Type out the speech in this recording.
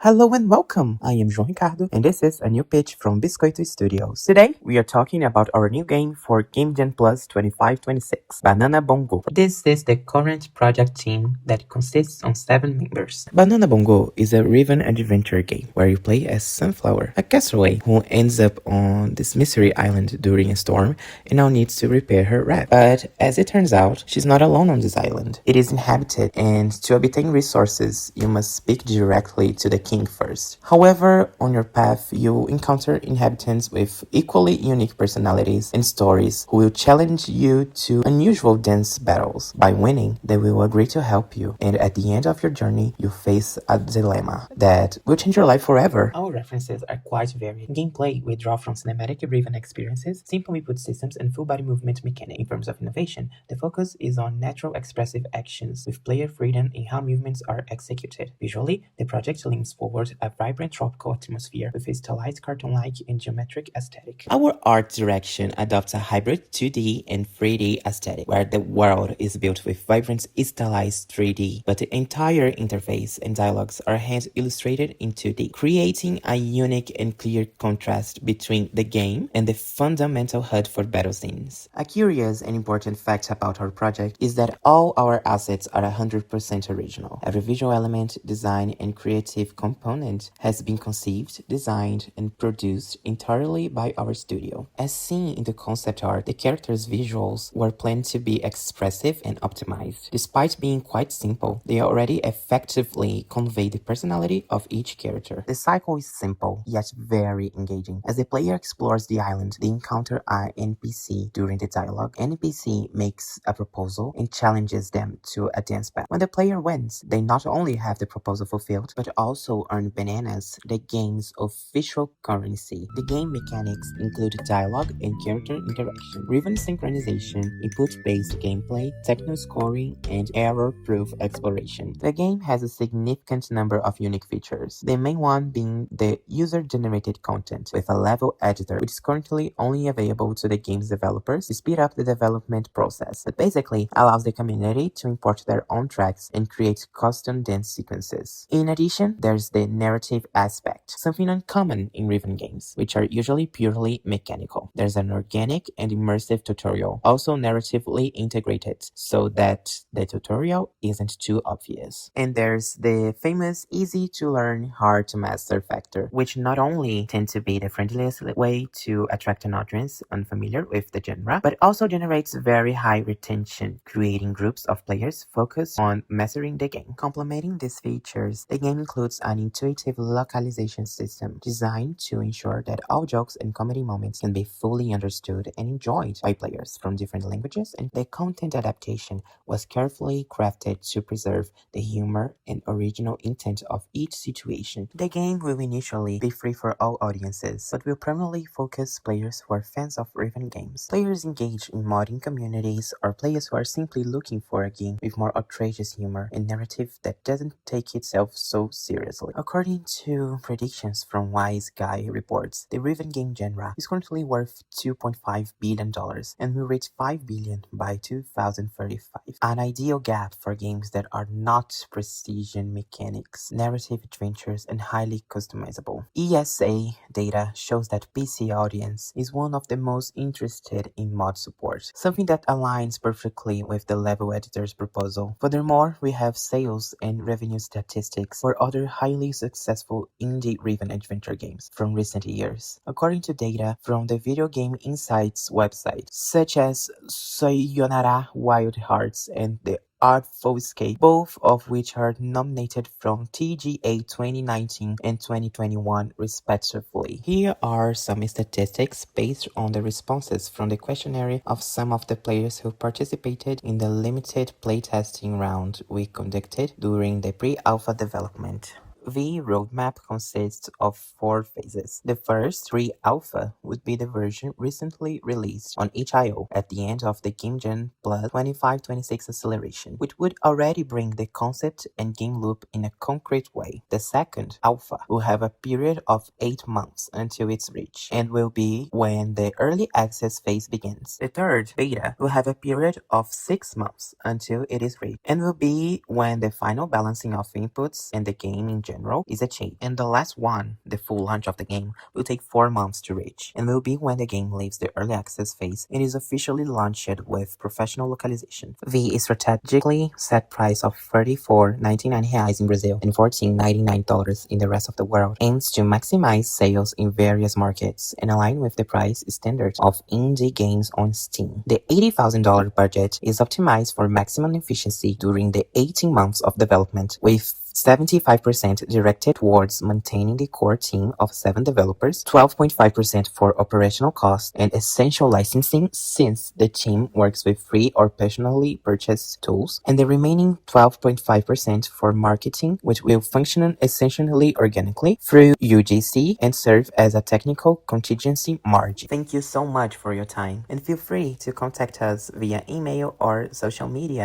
Hello and welcome! I am João Ricardo, and this is a new pitch from Biscoito Studios. Today, we are talking about our new game for Game Gen Plus 25-26, Bananabongô. This is the current project team that consists of 7 members. Bananabongô is a Riven adventure game where you play as Sunflower, a castaway who ends up on this mystery island during a storm and now needs to repair her raft. But as it turns out, she's not alone on this island. It is inhabited, and to obtain resources, you must speak directly to the king first. However, on your path, you encounter inhabitants with equally unique personalities and stories who will challenge you to unusual dance battles. By winning, they will agree to help you, and at the end of your journey, you face a dilemma that will change your life forever. Our references are quite varied. In gameplay, we draw from cinematic-driven experiences, simple input systems, and full-body movement mechanics. In terms of innovation, the focus is on natural expressive actions, with player freedom in how movements are executed. Visually, the project leans forward a vibrant tropical atmosphere with a stylized cartoon-like and geometric aesthetic. Our art direction adopts a hybrid 2D and 3D aesthetic, where the world is built with vibrant stylized 3D, but the entire interface and dialogues are hand-illustrated in 2D, creating a unique and clear contrast between the game and the fundamental HUD for battle scenes. A curious and important fact about our project is that all our assets are 100% original. Every visual element, design, and creative component has been conceived, designed, and produced entirely by our studio. As seen in the concept art, the characters' visuals were planned to be expressive and optimized. Despite being quite simple, they already effectively convey the personality of each character. The cycle is simple, yet very engaging. As the player explores the island, they encounter an NPC during the dialogue. NPC makes a proposal and challenges them to a dance battle. When the player wins, they not only have the proposal fulfilled, but also earn bananas, the game's official currency. The game mechanics include dialogue and character interaction, Riven synchronization, input-based gameplay, techno scoring, and error-proof exploration. The game has a significant number of unique features, the main one being the user-generated content, with a level editor, which is currently only available to the game's developers to speed up the development process, but basically allows the community to import their own tracks and create custom dance sequences. In addition, there's the narrative aspect, something uncommon in Riven games, which are usually purely mechanical. There's an organic and immersive tutorial, also narratively integrated, so that the tutorial isn't too obvious. And there's the famous easy to learn, hard to master factor, which not only tend to be the friendliest way to attract an audience unfamiliar with the genre, but also generates very high retention, creating groups of players focused on mastering the game. Complementing these features, the game includes an intuitive localization system designed to ensure that all jokes and comedy moments can be fully understood and enjoyed by players from different languages, and the content adaptation was carefully crafted to preserve the humor and original intent of each situation. The game will initially be free for all audiences, but will primarily focus players who are fans of Riven games, players engaged in modding communities, or players who are simply looking for a game with more outrageous humor and narrative that doesn't take itself so seriously. According to predictions from Wise Guy reports, the Riven game genre is currently worth $2.5 billion and will reach $5 billion by 2035. An ideal gap for games that are not precision mechanics, narrative adventures, and highly customizable. ESA data shows that PC audience is one of the most interested in mod support, something that aligns perfectly with the level editor's proposal. Furthermore, we have sales and revenue statistics for other highly successful indie Riven adventure games from recent years, according to data from the Video Game Insights website, such as Sayonara Wild Hearts and The Artful Escape, both of which are nominated from TGA 2019 and 2021 respectively. Here are some statistics based on the responses from the questionnaire of some of the players who participated in the limited playtesting round we conducted during the pre-alpha development. The roadmap consists of 4 phases. The first, pre-alpha, would be the version recently released on HIO at the end of the Game Gen Plus 25-26 Acceleration, which would already bring the concept and game loop in a concrete way. The second, alpha, will have a period of 8 months until its reach, and will be when the early access phase begins. The third, beta, will have a period of 6 months until it is reached, and will be when the final balancing of inputs and the game in general is achieved. And the last one, the full launch of the game, will take 4 months to reach, and will be when the game leaves the early access phase and is officially launched with professional localization. The strategically set price of R$34.99 in Brazil and $14.99 in the rest of the world aims to maximize sales in various markets and align with the price standards of indie games on Steam. The $80,000 budget is optimized for maximum efficiency during the 18 months of development, with 75% directed towards maintaining the core team of 7 developers, 12.5% for operational costs and essential licensing since the team works with free or personally purchased tools, and the remaining 12.5% for marketing, which will function essentially organically through UGC and serve as a technical contingency margin. Thank you so much for your time, and feel free to contact us via email or social media.